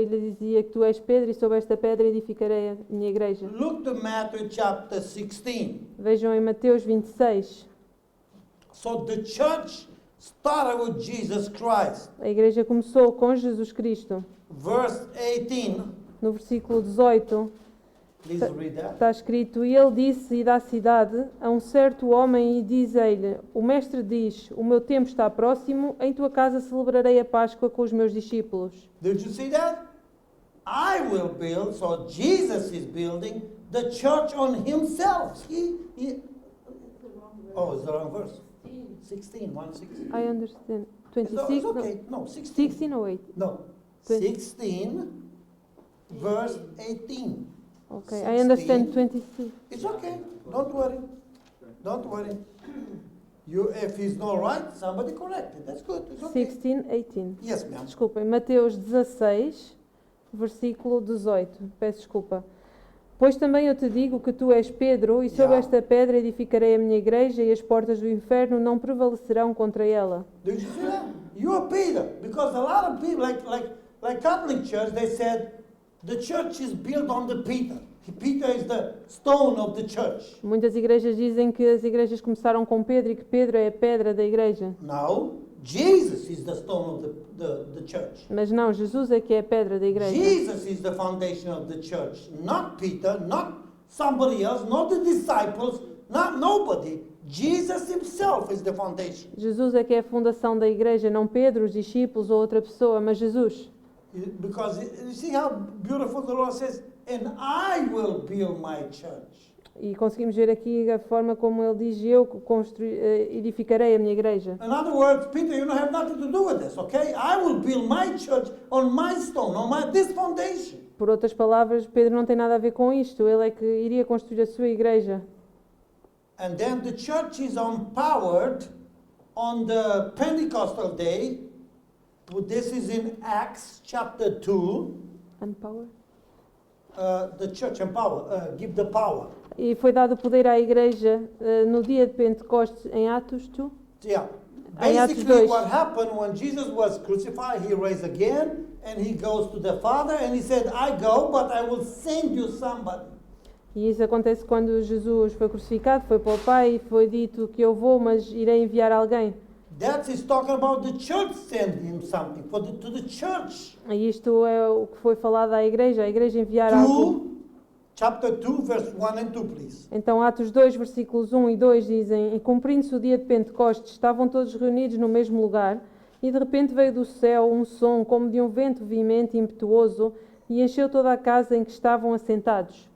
lhe dizia que tu és Pedro e sobre esta pedra edificarei a minha igreja. Look to Matthew chapter 16. Vejam em Mateus 26. So the church started with Jesus Christ. A igreja começou com Jesus Cristo. Verse 18. No versículo 18 Please read that. está escrito: E ele disse da cidade a um certo homem e diz-lhe: O mestre diz, o meu tempo está próximo, em tua casa celebrarei a Páscoa com os meus discípulos. Did you see that? I will build, so Jesus is building the church on himself. Oh, it's the wrong verse. 16, 1:16. I understand. It's 26? okay. No, 16. 16 or 8? No, 20. 16, verse 18. Okay, I understand 26. It's okay. Don't worry. Don't worry. You, if he's not right, somebody correct it. That's good. It's okay. 16, 18. Yes, ma'am. Desculpem, Mateus 16, versículo 18. Peço desculpa. Pois também eu te digo que tu és Pedro, e sobre Yeah. esta pedra edificarei a minha igreja, e as portas do inferno não prevalecerão contra ela. Did you see that? You are Peter. Because a lot of people, like Catholic Church, they said the church is built on the Peter. Peter is the stone of the church. Muitas igrejas dizem que as igrejas começaram com Pedro e que Pedro é a pedra da igreja. Now, Jesus is the stone of the church. Mas não, Jesus é que é a pedra da igreja. Jesus is the foundation of the church. Not Peter, not somebody else, not the disciples, not nobody. Jesus himself is the foundation. Jesus é que é a fundação da igreja, não Pedro, os discípulos ou outra pessoa, mas Jesus. Because you see how beautiful the Lord says, and I will build my church. E conseguimos ver aqui a forma como ele diz: eu edificarei a minha igreja. In other words, Peter, you don't have nothing to do with this, okay? I will build my church on my stone, on this foundation. Por outras palavras, Pedro não tem nada a ver com isto. Ele é que iria construir a sua igreja. And then the church is empowered on the Pentecostal day. This is in Acts chapter 2. Unpower. The church give the power. E foi dado o poder à igreja no dia de Pentecostes em Atos 2. Yeah. Em Atos Basically, 2. what happened when Jesus was crucified, he raised again, and he goes to the Father, and he said, I go, but I will send you somebody. E isso acontece quando Jesus foi crucificado, foi para o Pai e foi dito que eu vou, mas irei enviar alguém. That is talking about the church sending him something to the church. E isto é o que foi falado à igreja, a igreja enviar algo. Chapter 2, verse 1 and 2, please. Então Atos 2, versículos 1 e 2 dizem: E cumprindo-se o dia de Pentecostes, estavam todos reunidos no mesmo lugar, e de repente veio do céu um som como de um vento veemente e impetuoso, e encheu toda a casa em que estavam assentados.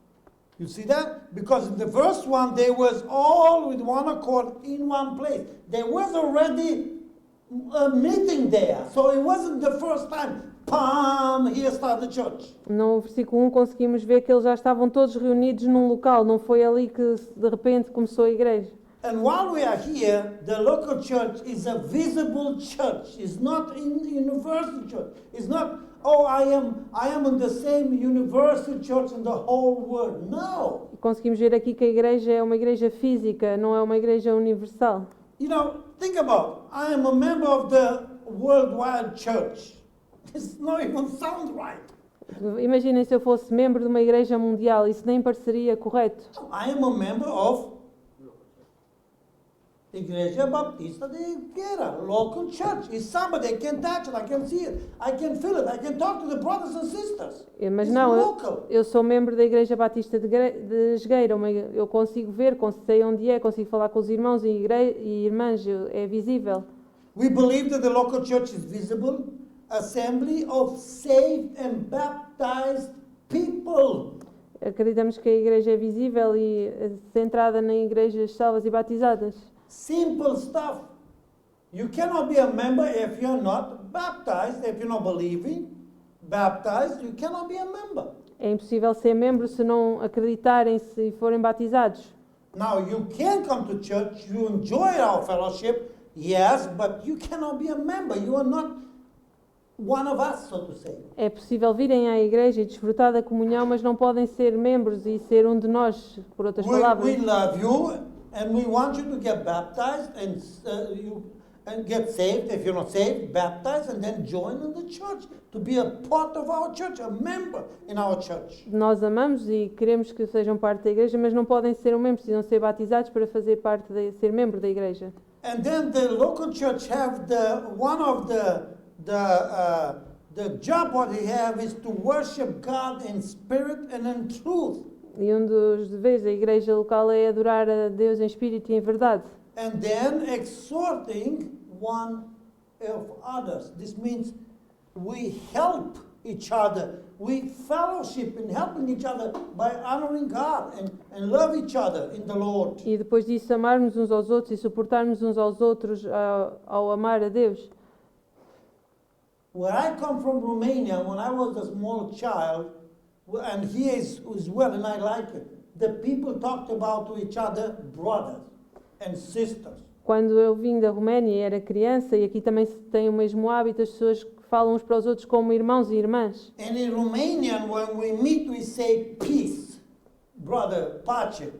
You see that? Because in the verse 1, they was all with one accord in one place. There was already a meeting there. So it wasn't the first time, here started the church. No versículo 1 conseguimos ver que eles já estavam todos reunidos num local, não foi ali que de repente começou a igreja. And while we are here, the local church is a visible church. It's not in universal church. It's not, oh, I am in the same universal church in the whole world. No. Conseguimos ver aqui que a igreja é uma igreja física, não é uma igreja universal. You know, think about, I am a member of the worldwide church. It's not even sound right. Imaginem se eu fosse membro de uma igreja mundial, isso nem pareceria correto. I am a member of Igreja Baptista de Higuera, local church. It's somebody I can touch it, I can see it, I can feel it, I can talk to the brothers and sisters. Mas It's não, local. eu sou membro da Igreja Batista de Esgueira, eu consigo ver, sei onde é, consigo falar com os irmãos e irmãs, é visível. We believe that the local church is visible, assembly of saved and baptized people. Acreditamos que a igreja é visível e centrada em igrejas salvas e batizadas. Simple stuff. You cannot be a member if you're not baptized, if you're not believing, baptized, you cannot be a member. É impossível ser membro se não acreditarem, se forem batizados. Now, you can come to church, you enjoy our fellowship, yes, but you cannot be a member. You are not one of us, so to say. É possível virem à igreja e desfrutar da comunhão, mas não podem ser membros e ser um de nós, por outras palavras. We love you and we want you to get baptized and get saved. If you're not saved, baptize and then join in the church to be a part of our church, a member in our church. Nós amamos e queremos que sejam parte da igreja, mas não podem ser um membro, precisam ser batizados para fazer parte ser membro da igreja. And then the local church have one of the job what they have is to worship God in spirit and in truth. E um dos deveres da igreja local é adorar a Deus em espírito e em verdade. And then exhorting one of others. This means we help each other. We fellowship in helping each other by honoring God and love each other in the Lord. E depois disso amarmos uns aos outros e suportarmos uns aos outros ao amar a Deus. Where I come from, Romania, when I was a small child, and he is well, and I like it, the people talked about to each other brothers and sisters. Quando eu vim da Roménia era criança, e aqui também se tem o mesmo hábito, as pessoas falam uns para os outros como irmãos e irmãs. And in Romanian, when we meet, we say peace, brother, pace.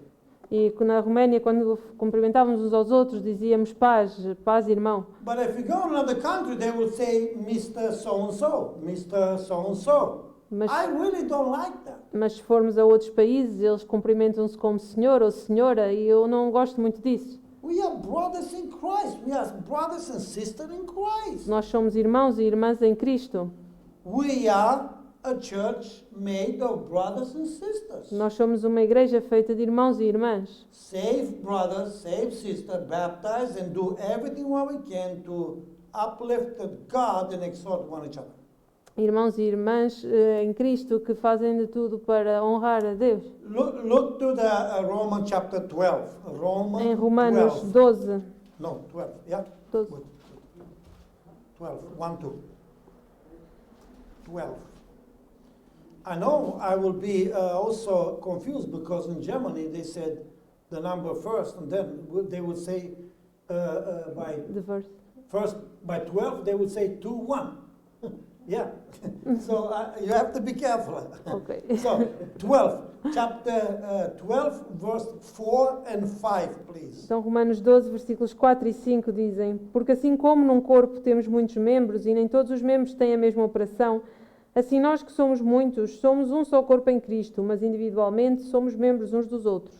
E na Roménia, quando cumprimentávamos uns aos outros, dizíamos paz, paz, irmão. But if you go in another country, they will say Mr. So-and-so, Mr. So-and-so. Mas, I really don't like that. mas se formos a outros países, eles cumprimentam-se como senhor ou senhora, e eu não gosto muito disso. We are brothers in Christ. We are brothers and sisters in Christ. Nós somos irmãos e irmãs em Cristo. We are a church made of brothers and sisters. Nós somos uma igreja feita de irmãos e irmãs. Save brothers, save sisters, baptize and do everything what we can to uplift God and exhort one another. Irmãos e irmãs em Cristo que fazem de tudo para honrar a Deus. Look to the Romans chapter 12. Em Romanos 12. 12. No, 12. Yeah? 12. 12. 1, 2. 12. I know I will be also confused because in Germany they said the number first and then they would say The verse. first by 12 they would say 2, 1. Yeah. So you have to be careful. Ok. So 12, chapter 12, verse 4 and 5, please. Então Romanos 12, versículos 4 e 5 dizem: Porque assim como num corpo temos muitos membros e nem todos os membros têm a mesma operação, assim nós que somos muitos, somos um só corpo em Cristo, mas individualmente somos membros uns dos outros.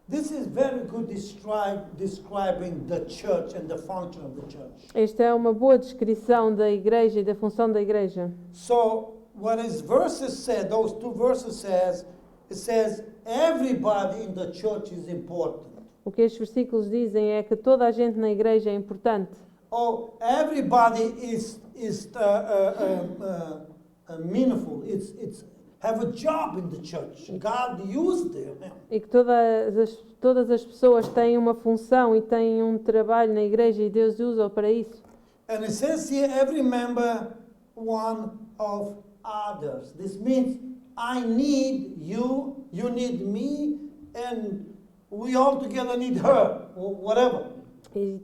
This is very good describing the church and the function of the church. Esta é uma boa descrição da igreja e da função da igreja. So what his verses said, those two verses says, it says everybody in the church is important. O que estes versículos dizem é que toda a gente na igreja é importante. Oh, everybody is meaningful. It's have a job in the church. God used them. E que todas as pessoas têm uma função e têm um trabalho na igreja e Deus usa para isso. And it says here, every member one of others. This means I need you, you need me, and we all together need her, or whatever. E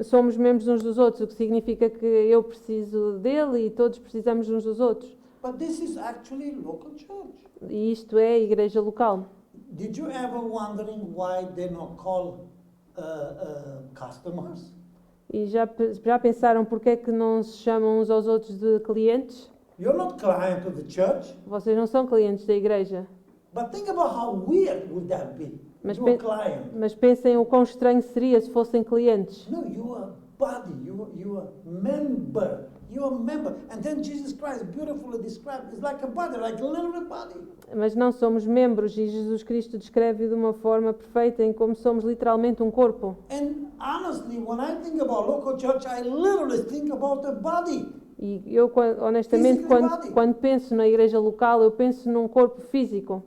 somos membros uns dos outros, o que significa que eu preciso dele e todos precisamos uns dos outros. But this is actually local church. E isto é a igreja local. Did you ever wondering why they not call customers? E já pensaram porque é que não se chamam uns aos outros de clientes? You're not client of the church. Vocês não são clientes da igreja. But think about how weird would that be. Mas, You're a client. mas pensem o quão estranho seria se fossem clientes. No, you are body. You are member. You are a member. And then Jesus Christ beautifully described. It's like a body, like a little body. Mas não somos membros e Jesus Cristo descreve de uma forma perfeita em como somos literalmente um corpo. And honestly, when I think about local church, I literally think about the body. E eu, honestamente, quando penso na igreja local, eu penso num corpo físico.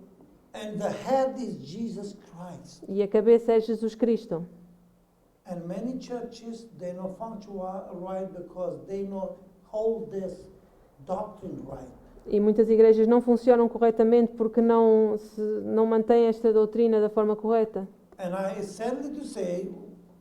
And the head is Jesus Christ. E a cabeça é Jesus Cristo. And many churches, they don't function right because they don't hold this doctrine right. E muitas igrejas não funcionam corretamente porque não mantêm esta doutrina da forma correta. And I sadly to say,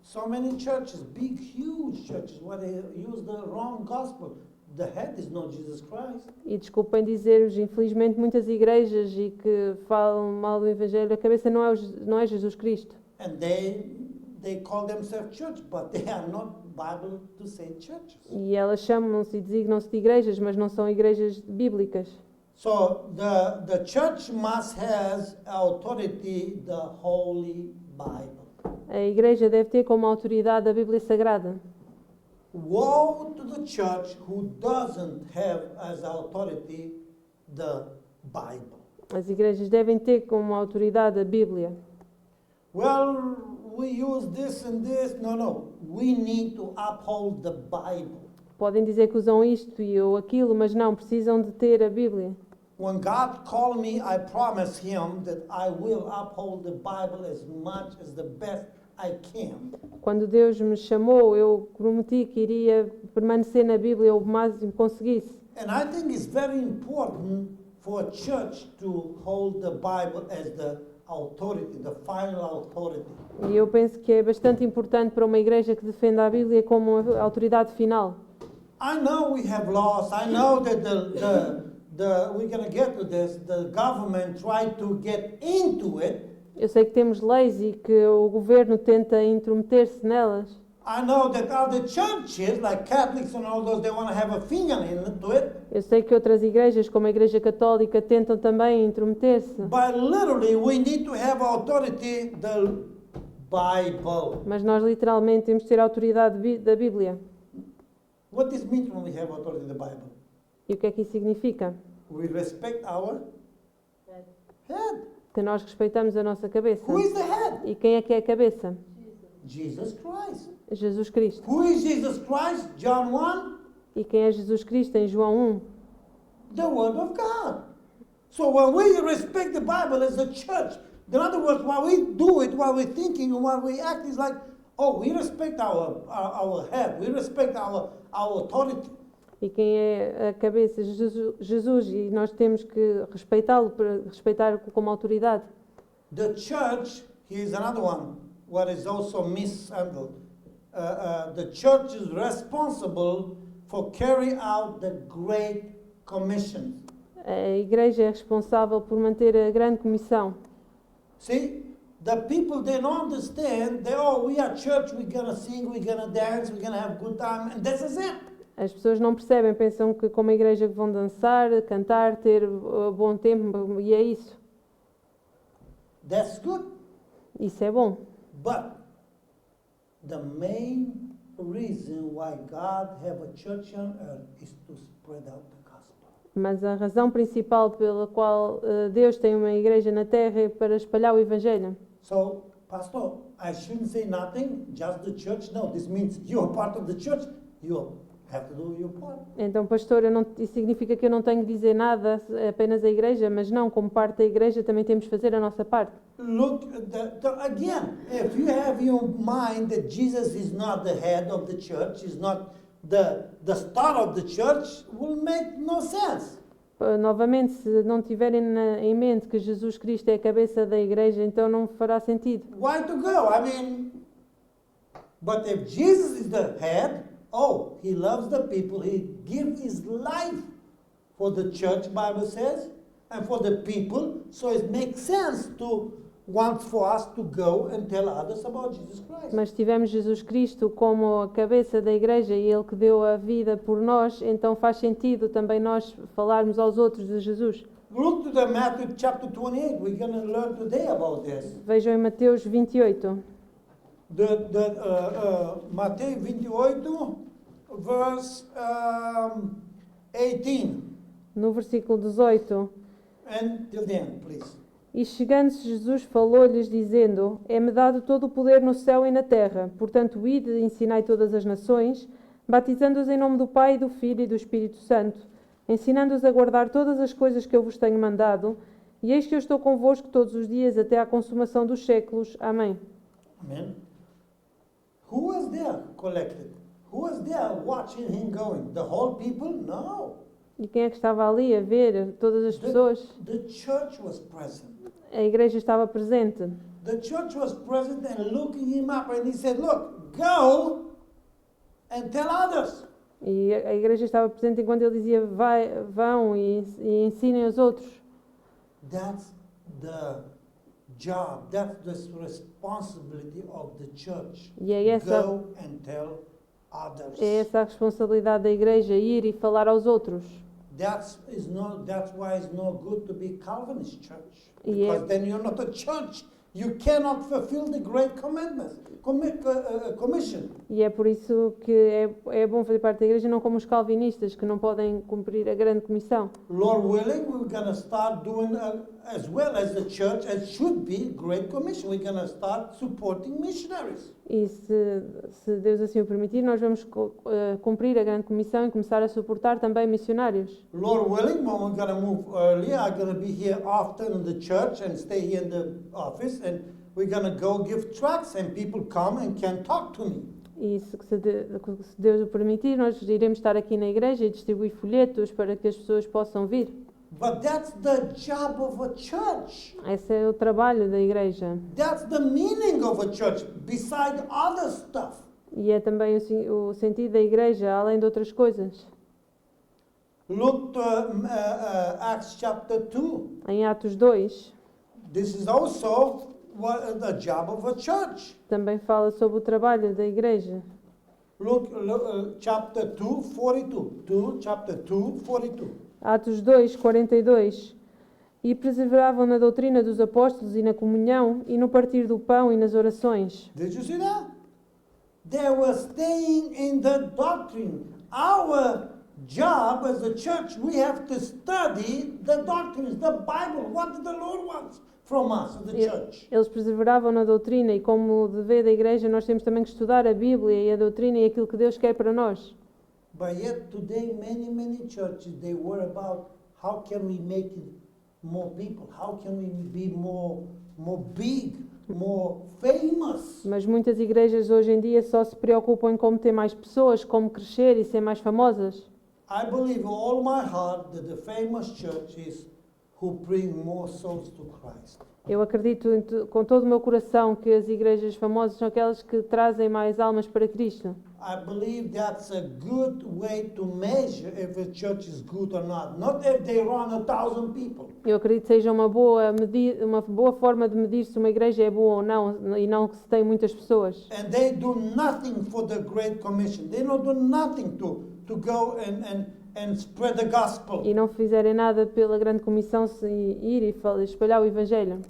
so many churches, big, huge churches, where they use the wrong gospel. The head is not Jesus Christ. E desculpem dizer-vos, infelizmente, muitas igrejas e que falam mal do Evangelho, a cabeça não é Jesus Cristo. And they call themselves church, but they are not Bible to say churches. E elas chamam-se e designam-se de igrejas, mas não são igrejas bíblicas. So the church must has authority the Holy Bible. A igreja deve ter como autoridade a Bíblia Sagrada. Woe to the church who doesn't have as authority the Bible. As igrejas devem ter como autoridade a Bíblia. Well, we use this and this. No. We need to uphold the Bible. Podem dizer que usam isto e ou aquilo, mas não, precisam de ter a Bíblia. When God called me, I promised Him that I will uphold the Bible as much as the best I can. Quando Deus me chamou, eu prometi que iria permanecer na Bíblia o máximo que conseguisse. And I think it's very important for a church to hold the Bible as the authority, the final authority. E eu penso que é bastante importante para uma igreja que defenda a Bíblia como a autoridade final. I know we have laws. I know that we're going to get to this. The government tried to get into it. Eu sei que temos leis e que o governo tenta intrometer-se nelas. I know that other churches, like Catholics and all those, they want to have a finger into it. Eu sei que outras igrejas, como a Igreja Católica, tentam também intrometer-se. But literally, we need to have authority, the Bible. Mas nós literalmente temos de ter a autoridade da Bíblia. What this means when we have authority in the Bible? E o que é que isso significa? We respect our head. Que nós respeitamos a nossa cabeça. Who is the head? E quem é a cabeça? Jesus Christ. Jesus Cristo. Who is Jesus Christ? John 1, E quem é Jesus Cristo em João 1? the Word of God. So when we respect the Bible as a church, in other words, while we do it, while we're thinking and while we act, is like, oh, we respect our head. We respect our authority. E quem é a cabeça? Jesus. E nós temos que respeitá-lo, para respeitar como autoridade. The church, here's another one, what is also mishandled. The church is responsible for carrying out the Great Commission. A igreja é responsável por manter a grande comissão. See, the people, they don't understand, we are church, we're going to sing, we're going to dance, we're going to have good time, and this is it. As pessoas não percebem, pensam que como igreja vão dançar, cantar, ter bom tempo, e é isso. That's good. Isso é bom. But the main reason why God have a church on earth is to spread out the gospel. Mas a razão principal pela qual Deus tem uma igreja na terra é para espalhar o Evangelho. So, Pastor, I shouldn't say nothing, just the church. No, this means you're part of the church. You have to do your part. Então, pastor, isso significa que eu não tenho de dizer nada, apenas a igreja, mas não, como parte da igreja também temos de fazer a nossa parte. Look, again, if you have your mind that Jesus is not the head of the church, is not the star of the church, will make no sense. Novamente, se não tiverem em mente que Jesus Cristo é a cabeça da igreja, então não fará sentido. Why to go? I mean, but if Jesus is the head, he loves the people. He gives his life for the church, Bible says, and for the people. So it makes sense to want for us to go and tell others about Jesus Christ. Mas tivemos Jesus Cristo como a cabeça da igreja e Ele que deu a vida por nós, então faz sentido também nós falarmos aos outros de Jesus. Look to the Matthew chapter 28. We're going to learn today about this. Vejam em Mateus 28. Mateus 28, verse 18. No versículo 18. And till the end, please. E chegando-se Jesus falou-lhes dizendo: É-me dado todo o poder no céu e na terra. Portanto, ide e ensinai todas as nações, batizando-os em nome do Pai, do Filho e do Espírito Santo, ensinando-os a guardar todas as coisas que eu vos tenho mandado. E eis que eu estou convosco todos os dias até à consumação dos séculos. Amém. Amen. Who was there collected? Who was there watching him going? The whole people? No. E quem é que estava ali a ver todas as pessoas? The church was present. A igreja estava presente. The church was present and looking him up, and he said, look, go and tell others. E a igreja estava presente enquanto ele dizia: vão e ensinem os outros. That's the job, that's the responsibility of the church. E é essa Go and tell others. É essa a responsabilidade da igreja, ir e falar aos outros. That's why it's not good to be Calvinist church. Yeah. Because then you're not a church. You cannot fulfill the great commission. E é por isso que é bom fazer parte da igreja, não como os calvinistas, que não podem cumprir a grande comissão. Lord willing, we're going to start doing as well as the church, as should be, Great Commission. We're going to start supporting missionaries. E se Deus assim o permitir, nós vamos cumprir a grande comissão e começar a suportar também missionários. Lord willing, when we're going to move early, I'm going to be here often in the church and stay here in the office, and we're going to go give tracts and people come and can talk to me. E se Deus o permitir, nós iremos estar aqui na igreja e distribuir folhetos para que as pessoas possam vir. But that's the job of a church. Esse é o trabalho da igreja. That's the meaning of a church, beside other stuff. E é também o sentido da igreja, além de outras coisas. Look to Acts chapter 2. Em Atos 2, This is also the job of a church. também fala sobre o trabalho da igreja. Look chapter 2, 42. Chapter 2, 42. Atos 2, 42. E perseveravam na doutrina dos apóstolos e na comunhão, e no partir do pão e nas orações. Did you see that? They were staying in the doctrine. Our job as a church, we have to study the doctrines, the Bible. What did the Lord want from us, the church? Eles perseveravam na doutrina, e como dever da igreja, nós temos também que estudar a Bíblia e a doutrina e aquilo que Deus quer para nós. But yet today, many churches, they worry about how can we make it more people? How can we be more big, more famous? Mas muitas igrejas hoje em dia só se preocupam em como ter mais pessoas, como crescer e ser mais famosas. I believe with all my heart that the famous churches who bring more souls to Christ. Eu acredito com todo o meu coração que as igrejas famosas são aquelas que trazem mais almas para Cristo. I believe that's a good way to measure if a church is good or not. Not if they run 1,000 people. Eu acredito que seja uma boa forma de medir se uma igreja é boa ou não, e não se tem muitas pessoas. And they do nothing for the Great Commission. They don't do nothing to go and spread the gospel. E não fizerem nada pela grande comissão se ir e espalhar o evangelho.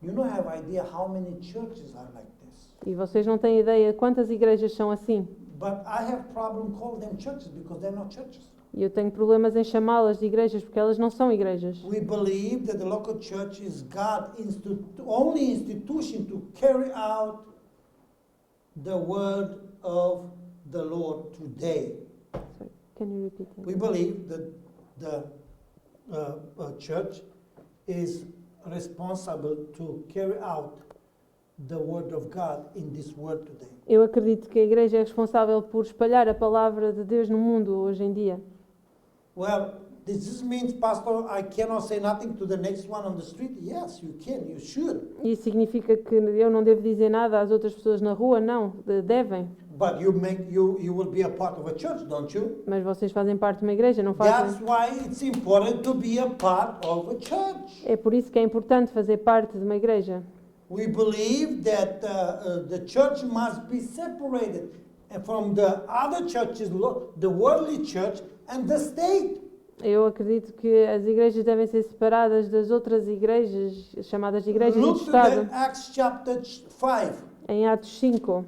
You don't have idea how many churches are like this. E vocês não têm ideia quantas igrejas são assim. But I have problem calling them churches because they're not churches. E eu tenho problemas em chamá-las de igrejas porque elas não são igrejas. We believe that the local church is God's only institution to carry out the word of the Lord today. Sorry, can you repeat that? We believe that the church is responsible to carry out the word of God in this world today. Eu acredito que a igreja é responsável por espalhar a palavra de Deus no mundo hoje em dia. Well, does this mean, Pastor, I cannot say nothing to the next one on the street? Yes, you can, you should. Isso significa que eu não devo dizer nada às outras pessoas na rua? Não, devem. But you will be a part of a church, don't you? Mas vocês fazem parte de uma igreja, não That's fazem? why it's important to be a part of a church. É por isso que é importante fazer parte de uma igreja. We believe that the church must be separated from the other churches, the worldly church and the state. Eu acredito que as igrejas devem ser separadas das outras igrejas, chamadas de igrejas do Look to Estado. the Acts chapter 5, Em Atos 5,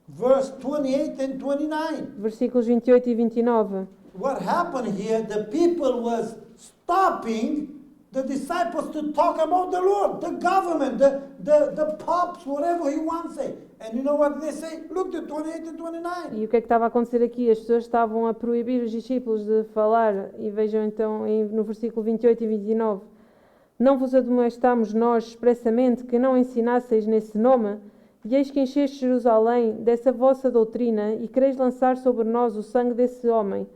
verse 28 and 29. versículos 28 e 29. What happened here, the people was stopping the disciples to talk about the Lord, the government, the popes, whatever he wants to say. And you know what they say? Look to 28 and 29. E o que é que estava a acontecer aqui? As pessoas estavam a proibir os discípulos de falar. E vejam então no versículo 28 e 29. Não vos admoestamos nós expressamente que não ensinasseis nesse nome? E eis que encheste Jerusalém dessa vossa doutrina e quereis lançar sobre nós o sangue desse homem.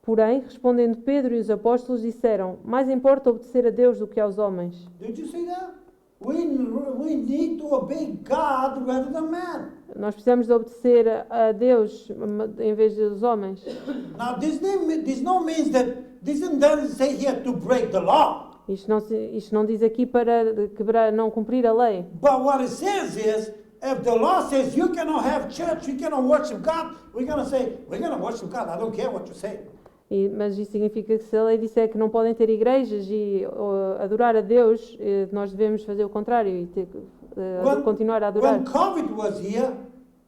Porém, respondendo Pedro e os apóstolos, disseram: mais importa obedecer a Deus do que aos homens. Did you see that? We need to obey God rather than man. Nós precisamos de obedecer a Deus em vez dos homens. Now this means that this doesn't say here to break the law. Isto não diz aqui para não cumprir a lei. But what it says is if the law says you cannot have church, you cannot worship God, we're going to say, we're going to worship God. I don't care what you say. Mas isso significa que se a lei disser que não podem ter igrejas e adorar a Deus, nós devemos fazer o contrário e continuar a adorar. When COVID was here,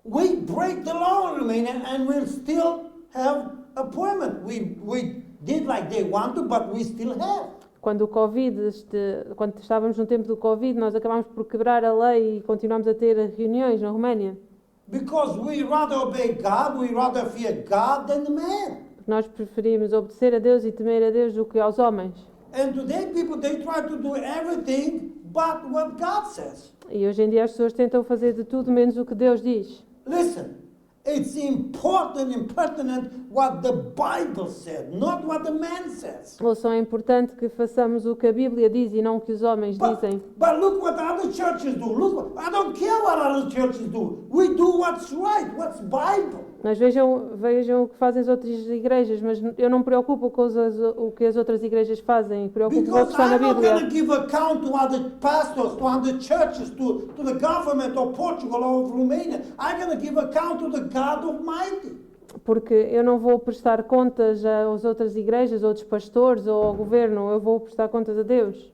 we break the law in Romania and we'll still have appointment. We did like they want to, but we still have. Quando quando estávamos no tempo do Covid, nós acabámos por quebrar a lei e continuamos a ter reuniões na Roménia. Because we rather obey God, we rather fear God than the man. Nós preferimos obedecer a Deus e temer a Deus do que aos homens. And today people, they try to do everything but what God says. E hoje em dia as pessoas tentam fazer de tudo menos o que Deus diz. Listen, it's important and pertinent what the Bible said, not what the man says. Ouçam, é importante que façamos o que a Bíblia diz e não o que os homens dizem. But look what other churches do. Look, I don't care what other churches do. We do what's right, what's Bible. Mas vejam o que fazem as outras igrejas, mas eu não me preocupo com o que as outras igrejas fazem, preocupo com o que Because está na I'm not going to Bíblia. give account to other pastors, to other churches, to the government of Portugal or of Romania. I'm going to give account to the God Almighty. Porque eu não vou prestar contas às outras igrejas, outros pastores ou ao governo, eu vou prestar contas a Deus.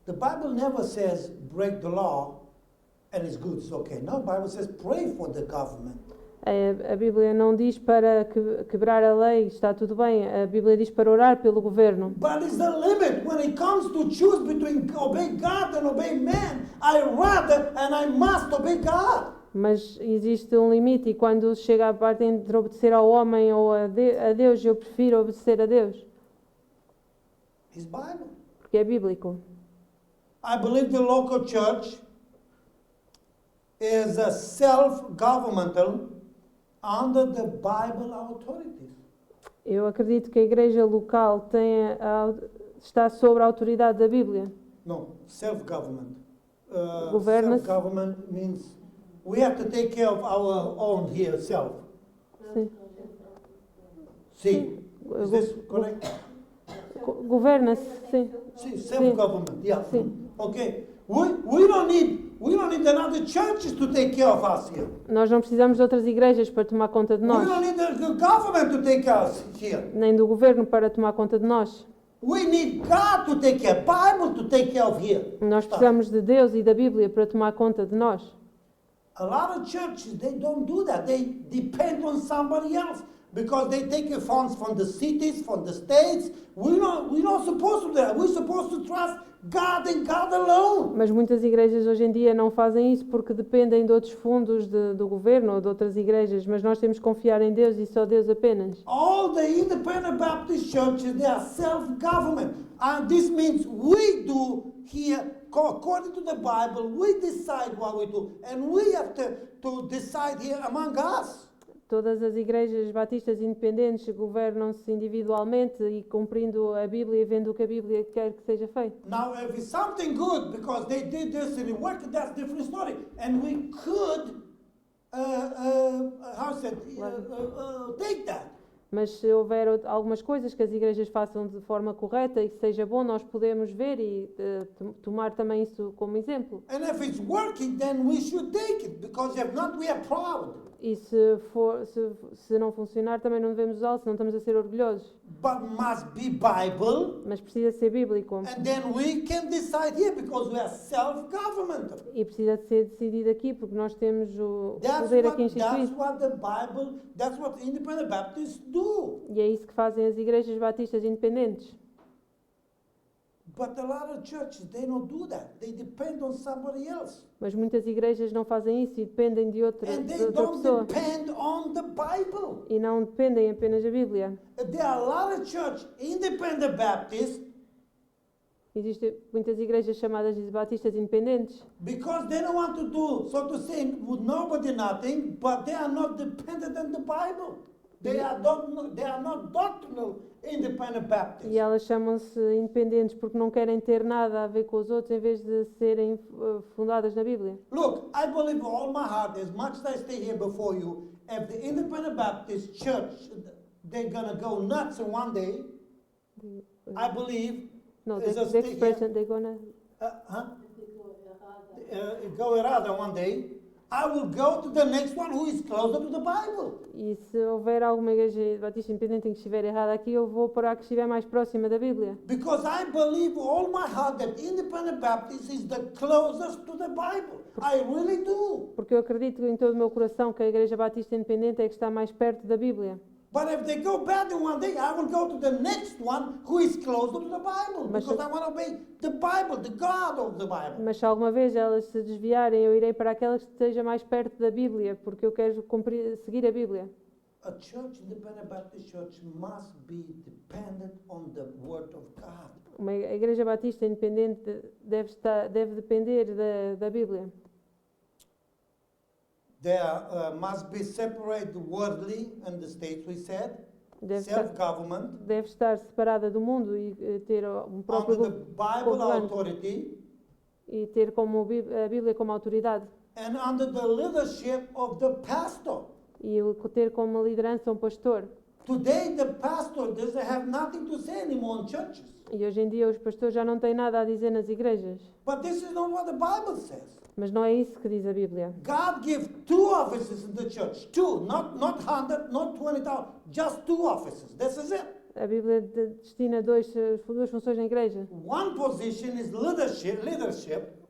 The Bible never says break the law and it's good, it's okay. No, the Bible says pray for the government. A Bíblia não diz para quebrar a lei, está tudo bem. A Bíblia diz para orar pelo governo. But it's the limit. When it comes to choose between obey God and obey man, I rather and I must obey God. Mas existe um limite e quando chega a parte entre obedecer ao homem ou a Deus, eu prefiro obedecer a Deus. It's Bible. Porque é bíblico. I believe the local church is a self-governmental under the Bible authorities. Eu acredito que a igreja local está sobre a autoridade da Bíblia. No, self-government. Governa-se. Self-government means we have to take care of our own here self. Sim. See, is this correct? Governa-se, sim. See, self-government. Yeah. Sim. Okay. We don't need another churches to take care of us here. Nós não precisamos de outras igrejas para tomar conta de We nós, don't need the government to take care of us here. nem do governo para tomar conta de nós. We need God to take care, Bible to take care of here. Nós precisamos de Deus e da Bíblia para tomar conta de nós. A lot of churches, they don't do that. They depend on somebody else because they take funds from the cities, from the states. We're not supposed to do that. We're supposed to trust God and God alone. Mas muitas igrejas hoje em dia não fazem isso porque dependem de outros fundos do governo ou de outras igrejas, mas nós temos que confiar em Deus e só Deus apenas. All the independent Baptist churches, they are self-government. And this means we do here, according to the Bible, we decide what we do. And we have to decide here among us. Todas as igrejas batistas independentes governam-se individualmente e cumprindo a Bíblia e vendo o que a Bíblia quer que seja feito. Now, if it's something good because they did this and it worked, that's a different story. And we could, take that. Mas se houver algumas coisas que as igrejas façam de forma correta e que seja bom, nós podemos ver e tomar também isso como exemplo. And if it's working, then we should take it because if not, we are proud. E se não funcionar, também não devemos usá-lo, senão estamos a ser orgulhosos. But must be Bible. Mas precisa ser bíblico. And then we can decide here because we are self-governmental. E precisa de ser decidido aqui, porque nós temos o poder aqui That's instituído. what the Bible, that's what independent Baptists do. E é isso que fazem as igrejas batistas independentes. But a lot of churches, they don't do that. They depend on somebody else. Mas muitas igrejas não fazem isso e dependem de outra And they don't pessoa. depend on the Bible. E não dependem apenas da Bíblia. There are a lot of church, independent Baptists, Existem muitas igrejas chamadas de batistas independentes. because they don't want to do, so to say, with nobody nothing, but they are not dependent on the Bible. They are not doctrinal independent Baptists. E elas chamam-se independentes porque não querem ter nada a ver com os outros em vez de serem fundadas na Bíblia. Look, I believe with all my heart, as much as I stay here before you, if the independent Baptist church, they're going to go nuts in one day, I believe, No, as I the stay expression here, they're gonna... go errada one day, I will go to the next one who is closer to the Bible. E se houver alguma igreja batista independente em que estiver errada aqui, eu vou para a que estiver mais próxima da Bíblia. Because I believe with all my heart that Independent Baptist is the closest to the Bible. I really do. Porque eu acredito em todo o meu coração que a Igreja Batista Independente é que está mais perto da Bíblia. But if they go bad in one thing, I will go to the next one who is closer to the Bible. Mas Because I want to obey the Bible, the God of the Bible. Mas se alguma vez elas se desviarem, eu irei para aquela que esteja mais perto da Bíblia, porque eu quero seguir a Bíblia. A church, Independent Baptist church, must be dependent on the Word of God. Uma Igreja Batista Independente deve depender da Bíblia. There must be separated worldly and the states, we said, self-government, Deve estar separada do mundo e ter um próprio under the Bible governo authority, e ter como a Bíblia como autoridade and under the leadership of the pastor. e ter como liderança um pastor. Today, the pastor doesn't have nothing to say anymore in churches. E hoje em dia os pastores já não têm nada a dizer nas igrejas. But this is not what the Bible says. Mas não é isso que diz a Bíblia. God gave 2 offices in the church. 2, not 100, not 20,000, just 2 offices. This is it. A Bíblia destina duas funções na igreja. One position is leadership,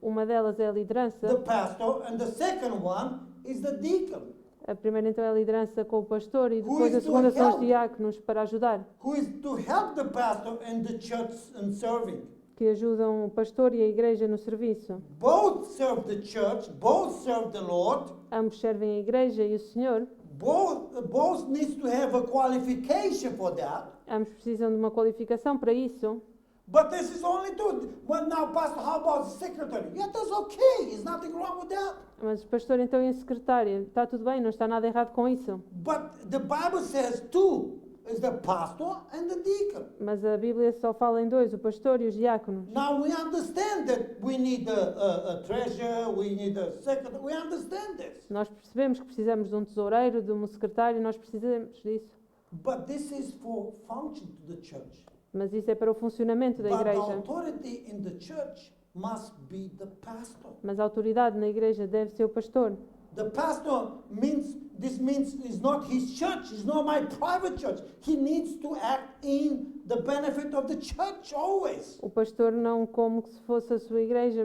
Uma delas é a the liderança. pastor, and the second one is the deacon, A primeira então é a liderança com o pastor e Who depois is a segunda to são os help? diáconos para ajudar, who is to help the pastor and the church in serving. que ajudam o pastor e a igreja no serviço. Both serve the church, both serve the Lord, Ambos servem a igreja e o Senhor. both needs to have a qualification for that. Ambos precisam de uma qualificação para isso. But this is only 2. Well, now, Pastor, how about the secretary? Yeah, that's okay. There's nothing wrong with that. Mas o pastor então e a secretária, está tudo bem, não está nada errado com isso. But the Bible says 2 is the pastor and the deacon. Mas a Bíblia só fala em dois, o pastor e os diáconos. Now we understand that we need a treasurer, we need a secretary. We understand this. Nós percebemos que precisamos de um tesoureiro, de um secretário, nós precisamos disso. But this is for function to the church. Mas isso é para o funcionamento da But the igreja. authority in the church must be the pastor. Mas a autoridade na igreja deve ser o pastor. The pastor means is not his church, it's not my private church. He needs to act in the benefit of the church always. O pastor não como se fosse a sua igreja,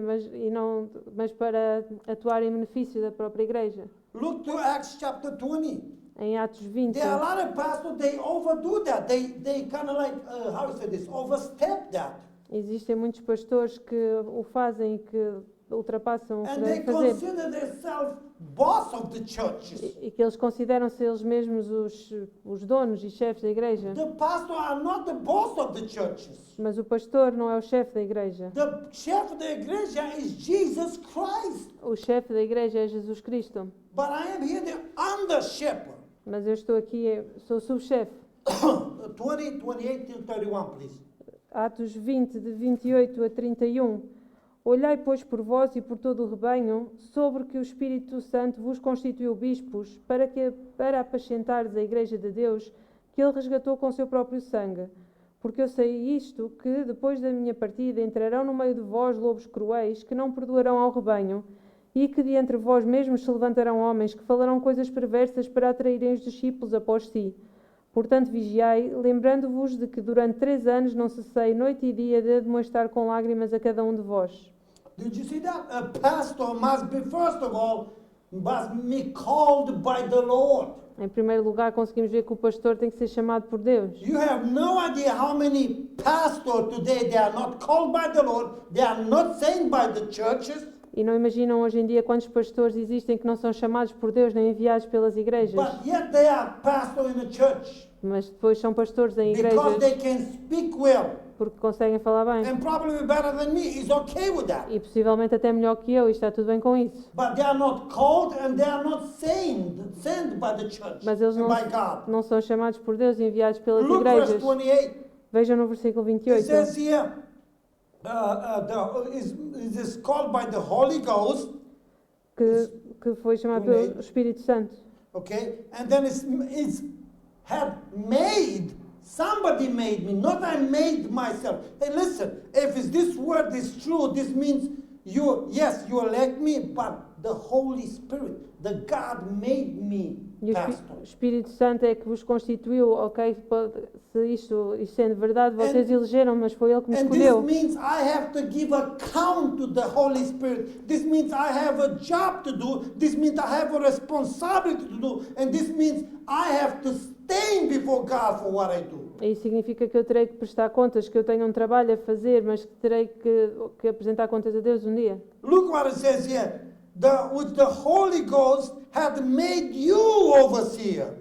mas para atuar em benefício da própria igreja. Look to Acts chapter 20. Em Atos 20, There are a lot of pastors, they overdo that. They kind of like, how to say this, overstep that. existem muitos pastores que o fazem e que ultrapassam o que And they devem fazer. consider themselves boss of the churches. E que eles consideram-se eles mesmos os donos e chefes da igreja. The pastor are not the boss of the churches. Mas o pastor não é o chefe da igreja. The chef da igreja is Jesus Christ. O chefe da igreja é Jesus Cristo. But I am here the under shepherd. Mas eu estou aqui, sou subchefe. 20, 28 till 31, please. Atos 20, de 28 a 31. Olhai, pois, por vós e por todo o rebanho, sobre que o Espírito Santo vos constituiu bispos, para apacentares a igreja de Deus, que ele resgatou com seu próprio sangue. Porque eu sei isto, que depois da minha partida entrarão no meio de vós lobos cruéis, que não perdoarão ao rebanho, e que de entre vós mesmos se levantarão homens que falarão coisas perversas para atraírem os discípulos após si. Portanto, vigiai, lembrando-vos de que durante 3 anos não cessei noite e dia de admoestar com lágrimas a cada um de vós. Did you see that? A pastor must be, first of all, must be called by the Lord. Em primeiro lugar, conseguimos ver que o pastor tem que ser chamado por Deus. You have no idea how many pastors today, they are not called by the Lord, they are not sent by the churches. E não imaginam hoje em dia quantos pastores existem que não são chamados por Deus nem enviados pelas igrejas. But yet they are pastors in the church. Mas depois são pastores em Because they igrejas can speak well. porque conseguem falar bem. And probably better than me. Is okay with that. E possivelmente até melhor que eu, e está tudo bem com isso. But they are not called and they are not sent by the church Mas eles and by God. não são chamados por Deus e enviados pelas Look verse igrejas. 28. Vejam no versículo It 28. says here, is called by the Holy Ghost. Que foi chamado pelo Espírito Santo. Okay, and then it's had made. Somebody made me, not I made myself. Hey, listen, if this word is true, this means yes, you elect me, but the Holy Spirit, the God made me E o pastor. Espírito Santo é que vos constituiu, ok? Se isto sendo verdade, vocês elegeram, mas foi Ele que me And this escolheu. means I have to give account to the Holy Spirit. This means I have a job to do. This means I have a responsibility to do. And this means I have to stand before God for what I do. Isso significa que eu terei que prestar contas, que eu tenho um trabalho a fazer, mas que terei que apresentar contas a Deus um dia. Look what it says here. Which the Holy Ghost had made you overseer.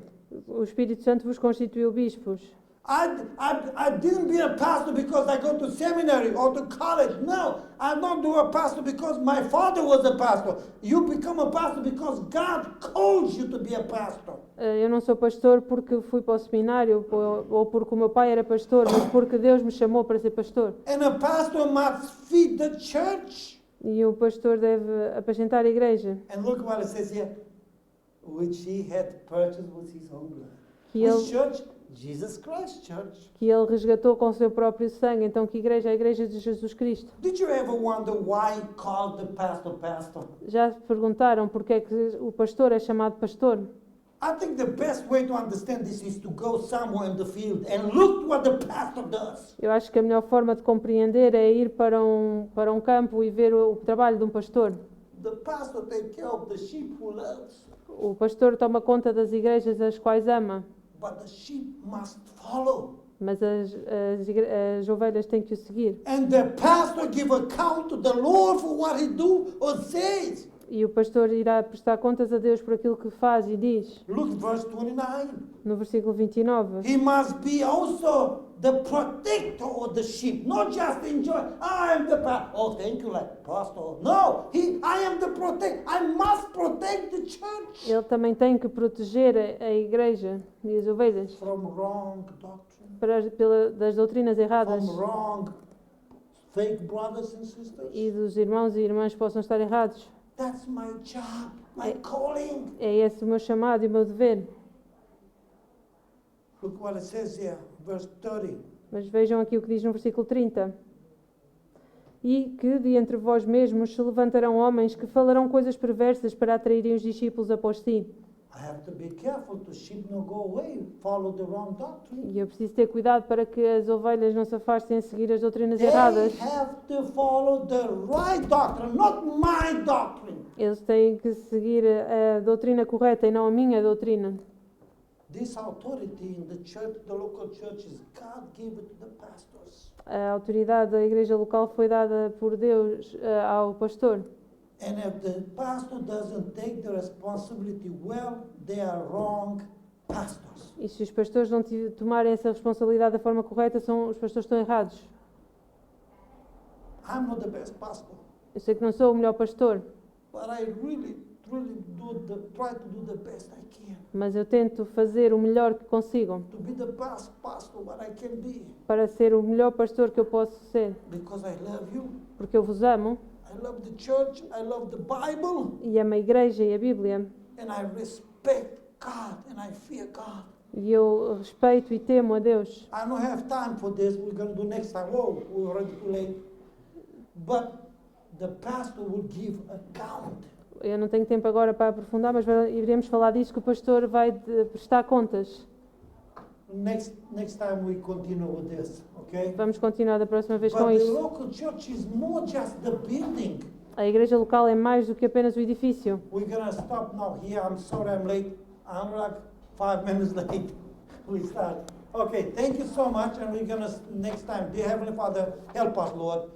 O Espírito Santo vos constituiu bispos. I didn't be a pastor because I go to seminary or to college. No, I'm not doing a pastor because my father was a pastor. You become a pastor because God calls you to be a pastor. Eu não sou pastor porque fui para o seminário ou porque o meu pai era pastor, mas porque Deus me chamou para ser pastor. And a pastor must feed the church. E o pastor deve apacentar a igreja. And look what it says here, which he had purchased with his own blood. Que Which ele, church? Jesus Christ Church. que ele resgatou com o seu próprio sangue. Então, que igreja? A igreja de Jesus Cristo. Did you ever wonder why he called the pastor pastor? Já se perguntaram porque é que o pastor é chamado pastor? I think the best way to understand this is to go somewhere in the field and look what the pastor does. Eu acho que a melhor forma de compreender é ir para um campo e ver o trabalho de um pastor. The pastor takes care of the sheep who loves, O pastor toma conta das igrejas as quais ama, but the sheep must follow. mas as ovelhas têm que o seguir. And the pastor give account to the Lord for what he do or says. E o pastor irá prestar contas a Deus por aquilo que faz e diz. Look verse 29. No versículo 29. He must be also the protector of the sheep, not just enjoy. I am the pastor. Oh, thank you, like pastor. No, I am the protector. I must protect the church Ele também tem que proteger a igreja e as ovelhas from wrong doctrine, das doutrinas erradas from wrong fake brothers and sisters. e dos irmãos e irmãs que possam estar errados. That's my job, my calling. É esse o meu chamado e o meu dever. Look what it says here, verse 30. Mas vejam aqui o que diz no versículo 30. E que de entre vós mesmos se levantarão homens que falarão coisas perversas para atraírem os discípulos após si. I have to be careful to sheep not go away, follow the wrong doctrine. E eu preciso ter cuidado para que as ovelhas não se afastem a seguir as doutrinas They erradas. have to follow the right doctrine, not my doctrine. Eles têm que seguir a doutrina correta e não a minha doutrina. This authority in the church, the local churches, God gave it to the pastors. A autoridade da igreja local foi dada por Deus ao pastor. And if the pastor doesn't take the responsibility well, they are wrong pastors. E se os pastores não tomarem essa responsabilidade da forma correta, os pastores estão errados. I'm not the best pastor, Eu sei que não sou o melhor pastor, but I really try to do the best I can. mas eu tento fazer o melhor que consigo To be the best pastor what I can be. para ser o melhor pastor que eu posso ser, Because I love you. porque eu vos amo I love the church. I love the Bible. e amo a igreja e a Bíblia, And I respect God and I fear God. e eu respeito e temo a Deus. I don't have time for this. We're going to do next time. Whoa, we're already too late. But the pastor will give account. Eu não tenho tempo agora para aprofundar, mas iremos falar disso, que o pastor vai prestar contas. Next time we continue with this, okay? Vamos continuar da próxima vez com But the isto. local church is more just the building. A igreja local é mais do que apenas o edifício. We're going to stop now here. I'm sorry I'm late. I'm like 5 minutes late. We start. Okay, thank you so much. And we're going to, next time, dear Heavenly Father, help us, Lord.